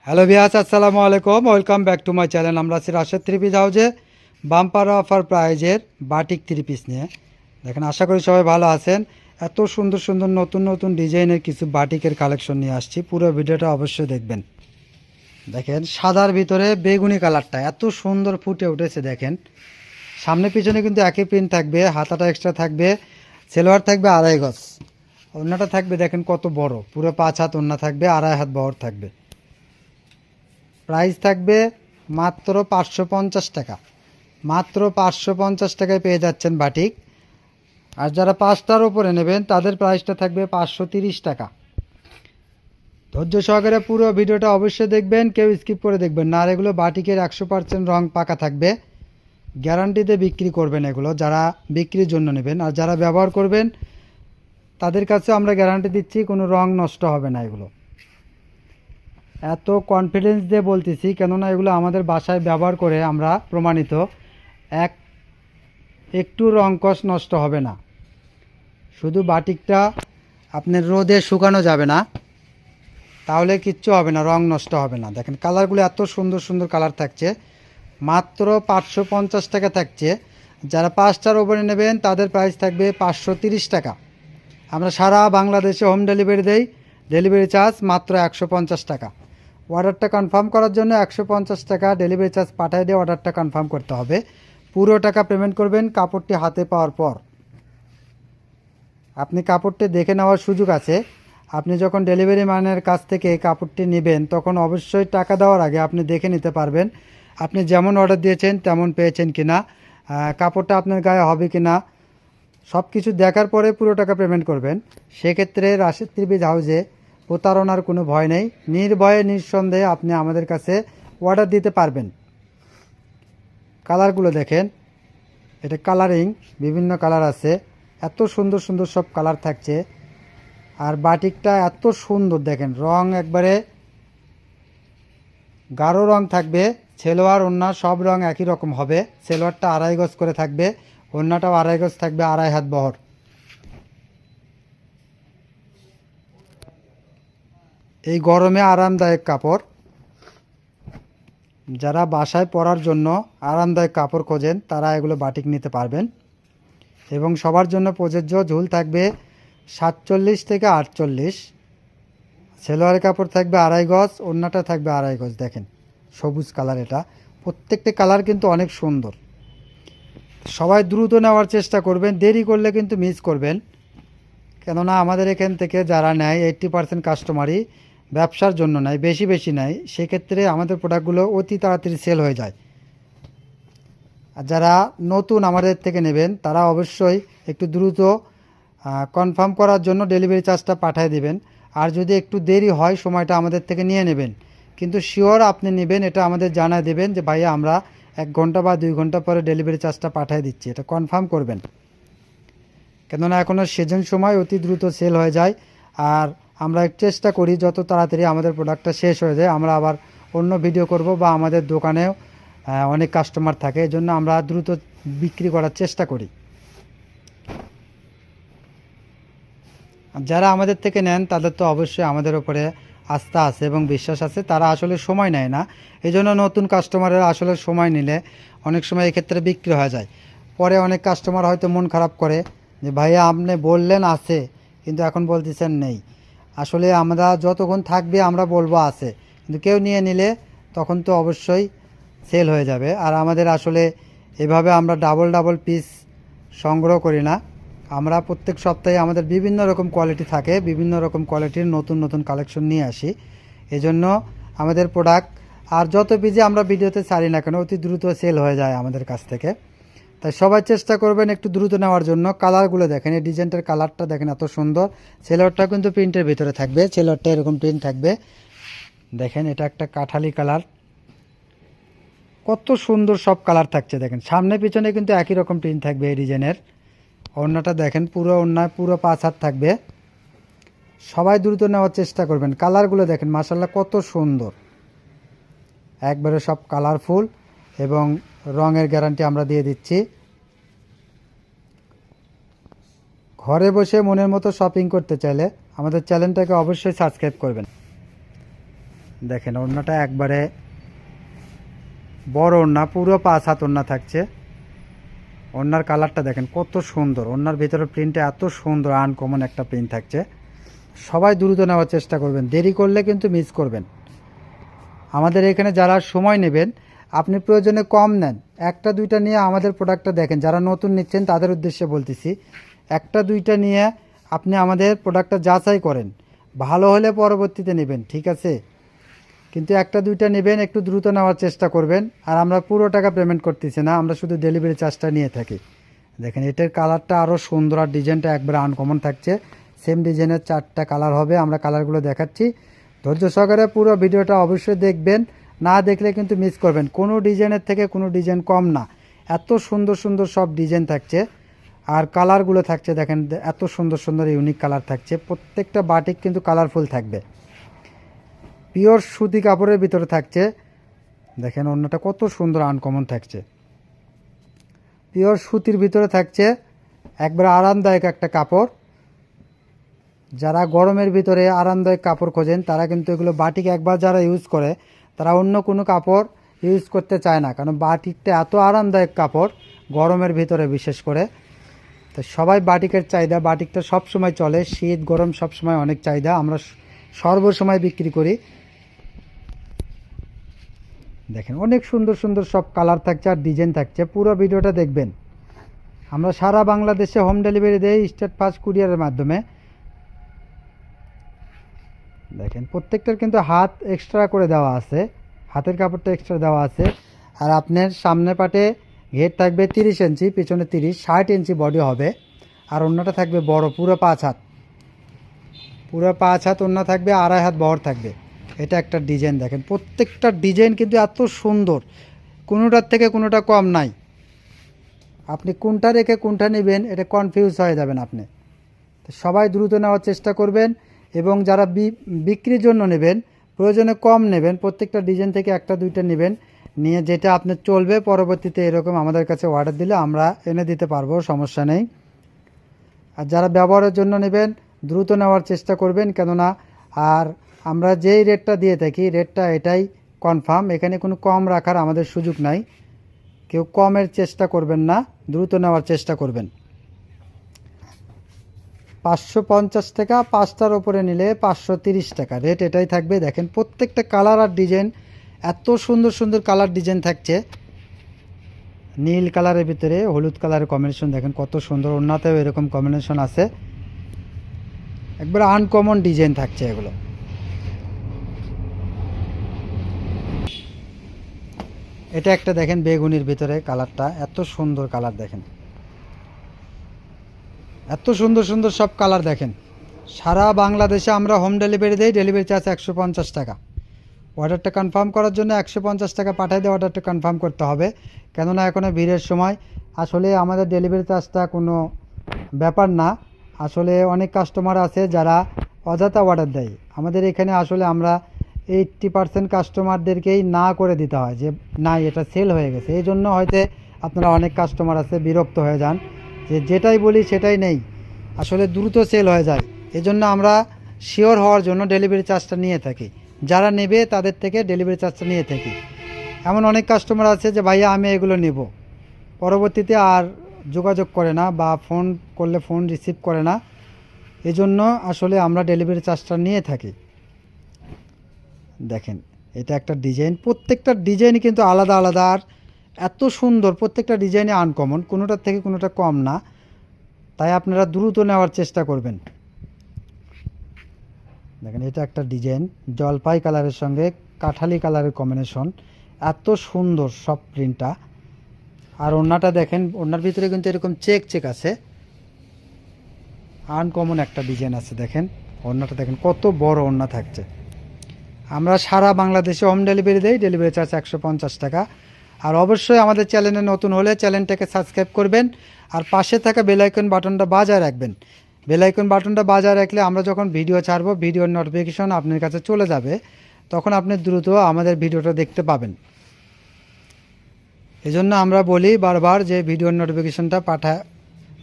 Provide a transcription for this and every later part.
Hello ভিয়াস, আসসালামু আলাইকুম। Welcome back to my channel. আমরা আছি রাশেদ থ্রি পিস হাউজে বাম্পার অফার প্রাইজের বাটিক থ্রি পিস নিয়ে। দেখেন, আশা করি সবাই ভালো আছেন। এত সুন্দর সুন্দর নতুন নতুন ডিজাইনের কিছু বাটিকের কালেকশন নিয়ে আসছি, পুরো ভিডিওটা অবশ্যই দেখবেন। দেখেন, সাদার ভিতরে বেগুনি কালারটা এত সুন্দর ফুটে উঠেছে। দেখেন, সামনে পিছনে কিন্তু একই প্রিন্ট থাকবে, হাতাটা এক্সট্রা থাকবে, সেলোয়ার থাকবে 2.5 গজ, ওড়নাটা থাকবে দেখেন কত বড়, পুরো 5 হাত ওড়না থাকবে, 2.5 হাত বহর থাকবে। প্রাইস থাকবে মাত্র 550 টাকা। মাত্র 550 টাকায় পেয়ে যাচ্ছেন বাটিক। আর যারা 5টার উপরে নেবেন তাদের প্রাইসটা থাকবে 530 টাকা। ধৈর্য সহকারে পুরো ভিডিওটা অবশ্যই দেখবেন, কেউ স্কিপ করে দেখবেন না। আর এগুলো বাটিকের 100% রং পাকা থাকবে, গ্যারান্টিতে বিক্রি করবেন এগুলো যারা বিক্রির জন্য নেবেন। আর যারা ব্যবহার করবেন তাদের কাছে আমরা গ্যারান্টি দিচ্ছি, কোনো রং নষ্ট হবে না। এগুলো এত কনফিডেন্স দিয়ে বলতেছি কেননা এগুলো আমাদের বাসায় ব্যবহার করে আমরা প্রমাণিত, একটু রংকশ নষ্ট হবে না। শুধু বাটিকটা আপনার রোদে শুকানো যাবে না, তাহলে কিচ্ছু হবে না, রং নষ্ট হবে না। দেখেন, কালারগুলো এত সুন্দর সুন্দর কালার থাকছে। মাত্র 550 টাকা থাকছে। যারা 5টার ওপরে নেবেন তাদের প্রাইস থাকবে 530 টাকা। আমরা সারা বাংলাদেশে হোম ডেলিভারি দেই, ডেলিভারি চার্জ মাত্র 150 টাকা। অর্ডারটা কনফার্ম করার জন্য 150 টাকা ডেলিভারি চার্জ পাঠিয়ে দিয়ে অর্ডারটা কনফার্ম করতে হবে। পুরো টাকা পেমেন্ট করবেন কাপড়টি হাতে পাওয়ার পর। আপনি কাপড়টি দেখে নেওয়ার সুযোগ আছে। আপনি যখন ডেলিভারি ম্যানের কাছ থেকে কাপড়টি নেবেন তখন অবশ্যই টাকা দেওয়ার আগে আপনি দেখে নিতে পারবেন আপনি যেমন অর্ডার দিয়েছেন তেমন পেয়েছেন কিনা, কাপড়টা আপনার গায়ে হবে কিনা, সব কিছু দেখার পরে পুরো টাকা পেমেন্ট করবেন। সেক্ষেত্রে রাশেদ থ্রি পিস হাউজে প্রতারণার কোনো ভয় নেই, নির্ভয়ে নিঃসন্দেহে আপনি আমাদের কাছে অর্ডার দিতে পারবেন। কালারগুলো দেখেন, এটা কালারিং, বিভিন্ন কালার আছে, এত সুন্দর সুন্দর সব কালার থাকছে। আর বাটিকটা এত সুন্দর, দেখেন রং একবারে গাঢ় রং থাকবে। সেলোয়ার ওড়না সব রং একই রকম হবে। সেলোয়ারটা 2.5 গজ করে থাকবে, ওড়নাটাও 2.5 গজ থাকবে, 2.5 হাত বহর। এই গরমে আরামদায়ক কাপড়, যারা বাসায় পরার জন্য আরামদায়ক কাপড় খোঁজেন তারা এগুলো বাটিক নিতে পারবেন। এবং সবার জন্য প্রযোজ্য, ঝুল থাকবে 47 থেকে 48। সেলোয়ার কাপড় থাকবে 2.5 গজ, ওড়নাটা থাকবে 2.5 গজ। দেখেন সবুজ কালার, এটা প্রত্যেকটি কালার কিন্তু অনেক সুন্দর। সবাই দ্রুত নেওয়ার চেষ্টা করবেন, দেরি করলে কিন্তু মিস করবেন। কেননা আমাদের এখান থেকে যারা নেয় 80% কাস্টমারই ব্যবসার জন্য নেয়, বেশি বেশি নেয়। সেক্ষেত্রে আমাদের প্রোডাক্টগুলো অতি তাড়াতাড়ি সেল হয়ে যায়। আর যারা নতুন আমাদের থেকে নেবেন তারা অবশ্যই একটু দ্রুত কনফার্ম করার জন্য ডেলিভারি চার্জটা পাঠিয়ে দেবেন। আর যদি একটু দেরি হয় সময়টা আমাদের থেকে নিয়ে নেবেন, কিন্তু শিওর আপনি নেবেন এটা আমাদের জানায় দেবেন যে ভাইয়া আমরা 1 ঘন্টা বা 2 ঘন্টা পরে ডেলিভারি চার্জটা পাঠিয়ে দিচ্ছি, এটা কনফার্ম করবেন। কেননা এখনও সিজন সময় অতি দ্রুত সেল হয়ে যায়। আর আমরা চেষ্টা করি যত তাড়াতাড়ি আমাদের প্রোডাক্টটা শেষ হয়ে যায় আমরা আবার অন্য ভিডিও করব, বা আমাদের দোকানেও অনেক কাস্টমার থাকে, এই জন্য আমরা দ্রুত বিক্রি করার চেষ্টা করি। যারা আমাদের থেকে নেন তাদের তো অবশ্যই আমাদের উপরে আস্থা আছে এবং বিশ্বাস আছে, তারা আসলে সময় নেয় না। এই জন্য নতুন কাস্টমারেরা আসলে সময় নিলে অনেক সময় এক্ষেত্রে বিক্রি হয়ে যায়। পরে অনেক কাস্টমার হয়তো মন খারাপ করে যে ভাইয়া আপনি বললেন আছে কিন্তু এখন বলতেছেন নেই। আসলে আমরা যতক্ষণ থাকবে আমরা বলবো আছে, কিন্তু কেউ নিয়ে নিলে তখন তো অবশ্যই সেল হয়ে যাবে। আর আমাদের আসলে এভাবে আমরা ডাবল ডাবল পিস সংগ্রহ করি না। আমরা প্রত্যেক সপ্তাহে আমাদের বিভিন্ন রকম কোয়ালিটি থাকে, বিভিন্ন রকম কোয়ালিটির নতুন নতুন কালেকশন নিয়ে আসি। এজন্য আমাদের প্রোডাক্ট আর যত পিসে আমরা ভিডিওতে ছাড়ি না কেন অতি দ্রুত সেল হয়ে যায় আমাদের কাছ থেকে। তাই সবাই চেষ্টা করবেন একটু দ্রুত নেওয়ার জন্য। কালারগুলো দেখেন, এই ডিজাইনটার কালারটা দেখেন এত সুন্দর। সেলোয়ারটা কিন্তু প্রিন্টের ভিতরে থাকবে, সেলোয়ারটা এরকম প্রিন্ট থাকবে। দেখেন, এটা একটা কাঠালি কালার, কত সুন্দর সব কালার থাকছে। দেখেন সামনে পিছনে কিন্তু একই রকম প্রিন্ট থাকবে এই ডিজাইনের। ওড়নাটা দেখেন, পুরো ওড়নায় পুরো 5 হাত থাকবে। সবাই দ্রুত নেওয়ার চেষ্টা করবেন। কালারগুলো দেখেন মাশাআল্লাহ কত সুন্দর, একবারে সব কালারফুল এবং রঙের গ্যারান্টি আমরা দিয়ে দিচ্ছি। ঘরে বসে মনের মতো শপিং করতে চাইলে আমাদের চ্যানেলটাকে অবশ্যই সাবস্ক্রাইব করবেন। দেখেন ওড়নাটা একবারে বড় ওড়না, পুরো 5 হাত ওড়না থাকছে। ওড়নার কালারটা দেখেন কত সুন্দর, ওড়নার ভিতরে প্রিন্টটা এত সুন্দর, আনকমন একটা প্রিন্ট থাকছে। সবাই দ্রুত নেওয়ার চেষ্টা করবেন, দেরি করলে কিন্তু মিস করবেন। আমাদের এখানে যারা সময় নেবেন, আপনি প্রয়োজনে কম নেন, একটা দুইটা নিয়ে আমাদের প্রোডাক্টটা দেখেন। যারা নতুন নিচ্ছেন তাদের উদ্দেশ্যে বলতেছি, একটা দুইটা নিয়ে আপনি আমাদের প্রোডাক্টটা যাচাই করেন, ভালো হলে পরবর্তীতে নেবেন, ঠিক আছে? কিন্তু একটা দুইটা নেবেন, একটু দ্রুত নেওয়ার চেষ্টা করবেন। আর আমরা পুরো টাকা পেমেন্ট করতেছি না, আমরা শুধু ডেলিভারি চার্জটা নিয়ে থাকি। দেখেন এটার কালারটা আরও সুন্দর, আর ডিজাইনটা একবারে আনকমন থাকছে। সেম ডিজাইনের 4টা কালার হবে, আমরা কালারগুলো দেখাচ্ছি। ধৈর্য সহকারে পুরো ভিডিওটা অবশ্যই দেখবেন, না দেখলে কিন্তু মিস করবেন। কোনো ডিজাইনের থেকে কোনো ডিজাইন কম না, এত সুন্দর সুন্দর সব ডিজাইন থাকছে। আর কালারগুলো থাকছে দেখেন, এত সুন্দর সুন্দর ইউনিক কালার থাকছে। প্রত্যেকটা বাটিক কিন্তু কালারফুল থাকবে, পিওর সুতি কাপড়ের ভিতরে থাকছে। দেখেন অন্যটা কত সুন্দর আনকমন থাকছে, পিওর সুতির ভিতরে থাকছে, একবার আরামদায়ক একটা কাপড়। যারা গরমের ভিতরে আরামদায়ক কাপড় খোঁজেন তারা কিন্তু এগুলো বাটিক একবার যারা ইউজ করে তারা অন্য কোনো কাপড় ইউজ করতে চায় না, কারণ বাটিকটা এত আরামদায়ক কাপড় গরমের ভিতরে বিশেষ করে। তো সবাই বাটিকের চাহিদা, বাটিকটা সব সময় চলে, শীত গরম সব সময় অনেক চাহিদা, আমরা সর্বসময় বিক্রি করি। দেখেন অনেক সুন্দর সুন্দর সব কালার থাকছে আর ডিজাইন থাকছে, পুরো ভিডিওটা দেখবেন। আমরা সারা বাংলাদেশে হোম ডেলিভারি দেই স্টেট ফাস্ট কুরিয়ারের মাধ্যমে। দেখেন প্রত্যেকটার কিন্তু হাত এক্সট্রা করে দেওয়া আছে, হাতের কাপড়টা এক্সট্রা দেওয়া আছে। আর আপনার সামনে পাটে ঘের থাকবে 30 ইঞ্চি, পিছনে 30, 60 ইঞ্চি বডি হবে। আর অন্যটা থাকবে বড়, পুরো 5 হাত, পুরো 5 হাত ওড়না থাকবে, 2.5 হাত বহর থাকবে। এটা একটা ডিজাইন, দেখেন প্রত্যেকটা ডিজাইন কিন্তু এত সুন্দর, কোনোটার থেকে কোনোটা কম নাই। আপনি কোনটা রেখে কোনটা নেবেন এটা কনফিউজ হয়ে যাবেন আপনি। তো সবাই দ্রুত নেওয়ার চেষ্টা করবেন, এবং যারা বিক্রির জন্য নেবেন প্রয়োজনে কম নেবেন, প্রত্যেকটা ডিজাইন থেকে একটা দুইটা নেবেন, নিয়ে যেটা আপনার চলবে পরবর্তীতে এরকম আমাদের কাছে অর্ডার দিলে আমরা এনে দিতে পারবো, সমস্যা নেই। আর যারা ব্যবহারের জন্য নেবেন দ্রুত নেওয়ার চেষ্টা করবেন, কেননা আর আমরা যেই রেটটা দিয়ে থাকি রেটটা এটাই কনফার্ম, এখানে কোনো কম রাখার আমাদের সুযোগ নাই। কেউ কমের চেষ্টা করবেন না, দ্রুত নেওয়ার চেষ্টা করবেন। 550 টাকা, 5টার ওপরে নিলে 530 টাকা রেট, এটাই থাকবে। দেখেন প্রত্যেকটা কালার আর ডিজাইন এত সুন্দর সুন্দর কালার ডিজাইন থাকছে। নীল কালারের ভিতরে হলুদ কালারের কম্বিনেশন দেখেন কত সুন্দর, ওড়নাতেও এরকম কম্বিনেশন আছে, একবার আনকমন ডিজাইন থাকছে এগুলো। এটা একটা দেখেন বেগুনির ভিতরে কালারটা এত সুন্দর কালার, দেখেন এত সুন্দর সুন্দর সব কালার। দেখেন সারা বাংলাদেশে আমরা হোম ডেলিভারি দেই, ডেলিভারি চার্জ 150 টাকা। অর্ডারটা কনফার্ম করার জন্য 150 টাকা পাঠিয়ে দিয়ে অর্ডারটা কনফার্ম করতে হবে, কেননা এখনও ভিড়ের সময়। আসলে আমাদের ডেলিভারি চার্জটা কোনো ব্যাপার না, আসলে অনেক কাস্টমার আছে যারা অযথা অর্ডার দেয়। আমাদের এখানে আসলে আমরা 80% কাস্টমারদেরকেই না করে দিতে হয়, যে না এটা সেল হয়ে গেছে। এই জন্য হয়তো আপনারা অনেক কাস্টমার আছে বিরক্ত হয়ে যান, যে যেটাই বলি সেটাই নেই, আসলে দ্রুত সেল হয়ে যায়। এজন্য আমরা শিওর হওয়ার জন্য ডেলিভারি চার্জটা নিয়ে থাকি, যারা নেবে তাদের থেকে ডেলিভারি চার্জটা নিয়ে থাকি। এমন অনেক কাস্টমার আছে যে ভাইয়া আমি এগুলো নেব, পরবর্তীতে আর যোগাযোগ করে না বা ফোন করলে ফোন রিসিভ করে না, এজন্য আসলে আমরা ডেলিভারি চার্জটা নিয়ে থাকি। দেখেন এটা একটা ডিজাইন, প্রত্যেকটা ডিজাইনই কিন্তু আলাদা আলাদা আর এত সুন্দর, প্রত্যেকটা ডিজাইনে আনকমন, কোনোটার থেকে কোনোটা কম না, তাই আপনারা দ্রুত নেওয়ার চেষ্টা করবেন। দেখেন এটা একটা ডিজাইন, জলপাই কালারের সঙ্গে কাঠালি কালারের কম্বিনেশন, এত সুন্দর সব প্রিন্টটা। আর ওড়নাটা দেখেন, ওড়নার ভিতরে কিন্তু এরকম চেক চেক আছে, আনকমন একটা ডিজাইন আছে। দেখেন ওড়নাটা দেখেন কত বড় ওড়না থাকছে। আমরা সারা বাংলাদেশে হোম ডেলিভারি দেই, ডেলিভারি চার্জ 150 টাকা। আর অবশ্যই আমাদের চ্যানেলে নতুন হলে চ্যানেলটাকে সাবস্ক্রাইব করবেন, আর পাশে থাকা বেল আইকন বাটনটা বাজায় রাখবেন। বেল আইকন বাটনটা বাজায় রাখলে আমরা যখন ভিডিও ছাড়বো ভিডিওর নোটিফিকেশন আপনার কাছে চলে যাবে, তখন আপনি দ্রুত আমাদের ভিডিওটা দেখতে পাবেন। এজন্য আমরা বলি বারবার যে ভিডিওর নোটিফিকেশনটা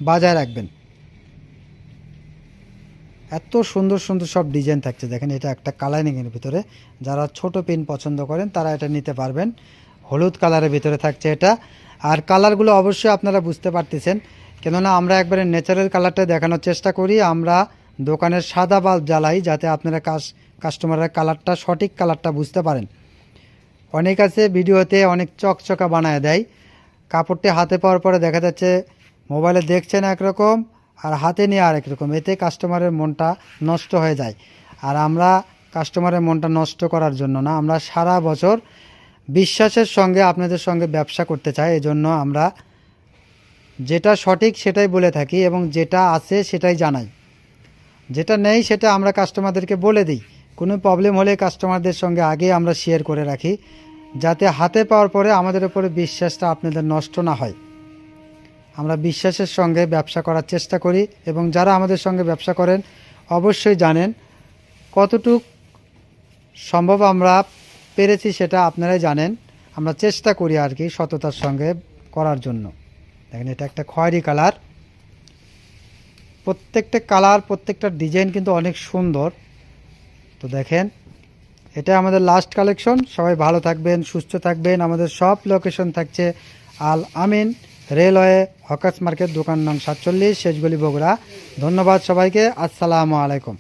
বাজায় রাখবেন। এত সুন্দর সুন্দর সব ডিজাইন থাকছে। দেখেন এটা একটা কালারিংয়ের ভিতরে, যারা ছোট পেন পছন্দ করেন তারা এটা নিতে পারবেন। হলুদ কালারের ভিতরে থাকছে এটা। আর কালারগুলো অবশ্যই আপনারা বুঝতে পারতেছেন, কেননা আমরা একবারে ন্যাচারাল কালারটা দেখানোর চেষ্টা করি। আমরা দোকানের সাদা বাল্ব জ্বালাই যাতে আপনারা কাস্টমারের কালারটা, সঠিক কালারটা বুঝতে পারেন। অনেক আছে ভিডিওতে অনেক চকচকা বানায় দেয়, কাপড়টি হাতে পাওয়ার পরে দেখা যাচ্ছে মোবাইলে দেখছেন একরকম আর হাতে নিয়ে আরেক রকম, এতে কাস্টমারের মনটা নষ্ট হয়ে যায়। আর আমরা কাস্টমারের মনটা নষ্ট করার জন্য না, আমরা সারা বছর বিশ্বাসের সঙ্গে আপনাদের সঙ্গে ব্যবসা করতে চাই। এজন্য আমরা যেটা সঠিক সেটাই বলে থাকি এবং যেটা আছে সেটাই জানাই, যেটা নেই সেটা আমরা কাস্টমারদেরকে বলে দিই। কোনো প্রবলেম হলে কাস্টমারদের সঙ্গে আগে আমরা শেয়ার করে রাখি, যাতে হাতে পাওয়ার পরে আমাদের উপরে বিশ্বাসটা আপনাদের নষ্ট না হয়। আমরা বিশ্বাসের সঙ্গে ব্যবসা করার চেষ্টা করি এবং যারা আমাদের সঙ্গে ব্যবসা করেন অবশ্যই জানেন কতটুক সম্ভব আমরা পেরেছি, সেটা আপনারাই জানেন। আমরা চেষ্টা করি আর কি সততার সঙ্গে করার জন্য। দেখেন এটা একটা খয়েরি কালার, প্রত্যেকটা কালার প্রত্যেকটা ডিজাইন কিন্তু অনেক সুন্দর। তো দেখেন এটা আমাদের লাস্ট কালেকশন। সবাই ভালো থাকবেন, সুস্থ থাকবেন। আমাদের সব লোকেশন থাকছে আল আমিন রেলওয়ে হকার্স মার্কেট, দোকান নং 47, শেষগলি, বগুড়া। ধন্যবাদ সবাইকে। আসসালামু আলাইকুম।